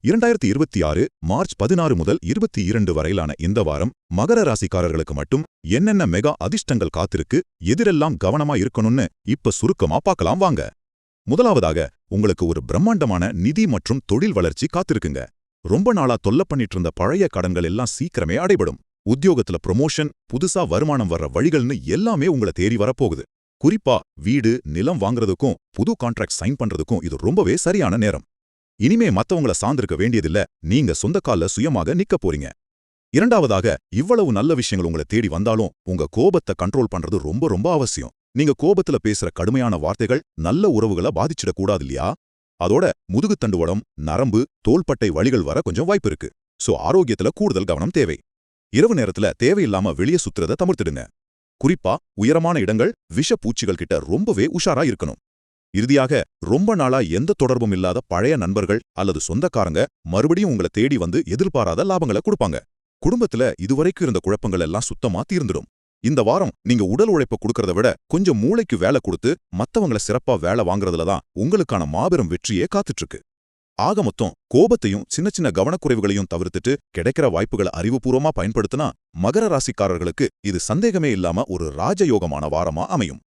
2026 March 16 முதல் 22 வரையிலான இந்த வாரம் மகர ராசிக்காரர்களுக்கு மட்டும் என்னென்ன மெகா அதிர்ஷ்டங்கள் காத்திருக்கு, எதிரெல்லாம் கவனமா இருக்கணும்னு இப்ப சுருக்கமா பார்க்கலாம் வாங்க. முதலாவதாக, உங்களுக்கு ஒரு பிரம்மாண்டமான நிதி மற்றும் தொழில் வளர்ச்சி காத்திருக்குங்க. ரொம்ப நாளா தொல்லை பண்ணிட்டு இருந்த பழைய கடன்கள் எல்லாம் சீக்கிரமே அடைபடும். உத்தியோகத்துல ப்ரொமோஷன், புதுசா வருமானம் வர்ற வழிகள்னு எல்லாமே உங்களை தேடி வரப்போகுது. குறிப்பா வீடு, நிலம் வாங்குறதுக்கும் புது கான்ட்ராக்ட் சைன் பண்றதுக்கும் இது ரொம்பவே சரியான நேரம். இனிமே மத்தவங்கள சார்ந்திருக்க வேண்டியதில்ல, நீங்க சொந்த கால்ல சுயமாக நிக்க போறீங்க. இரண்டாவதாக, இவ்வளவு நல்ல விஷயங்கள் உங்களை தேடி வந்தாலும் உங்க கோபத்தை கண்ட்ரோல் பண்றது ரொம்ப ரொம்ப அவசியம். நீங்க கோபத்துல பேசுற கடுமையான வார்த்தைகள் நல்ல உறவுகளை பாதிச்சிடக்கூடாது இல்லையா? அதோட முதுகுத்தண்டுவடம், நரம்பு, தோள்பட்டை வலிகள் வர கொஞ்சம் வாய்ப்பு இருக்கு. சோ ஆரோக்கியத்துல கூடுதல் கவனம் தேவை. இரவு நேரத்துல தேவையில்லாம வெளியே சுத்துறத தவிர்த்துடுங்க. குறிப்பா உயரமான இடங்கள், விஷ பூச்சிகள் கிட்ட ரொம்பவே உஷாரா இருக்கணும். இறுதியாக, ரொம்ப நாளா எந்த தொடர்பும் இல்லாத பழைய நண்பர்கள் அல்லது சொந்தக்காரங்க மறுபடியும் உங்களை தேடி வந்து எதிர்பாராத லாபங்களை கொடுப்பாங்க. குடும்பத்துல இதுவரைக்கும் இருந்த குழப்பங்கள் எல்லாம் சுத்தமா தீர்ந்துடும். இந்த வாரம் நீங்க உடல் உழைப்ப கொடுக்கறத விட கொஞ்சம் மூளைக்கு வேலை கொடுத்து மத்தவங்கள சிறப்பா வேலை வாங்குறதுல தான் உங்களுக்கான மாபெரும் வெற்றியே காத்துட்டு இருக்கு. ஆக மொத்தம், கோபத்தையும் சின்ன சின்ன கவனக்குறைவுகளையும் தவிர்த்துட்டு கிடைக்கிற வாய்ப்புகளை அறிவுபூர்வமா பயன்படுத்தினா மகர ராசிக்காரர்களுக்கு இது சந்தேகமே இல்லாம ஒரு ராஜயோகமான வாரமா அமையும்.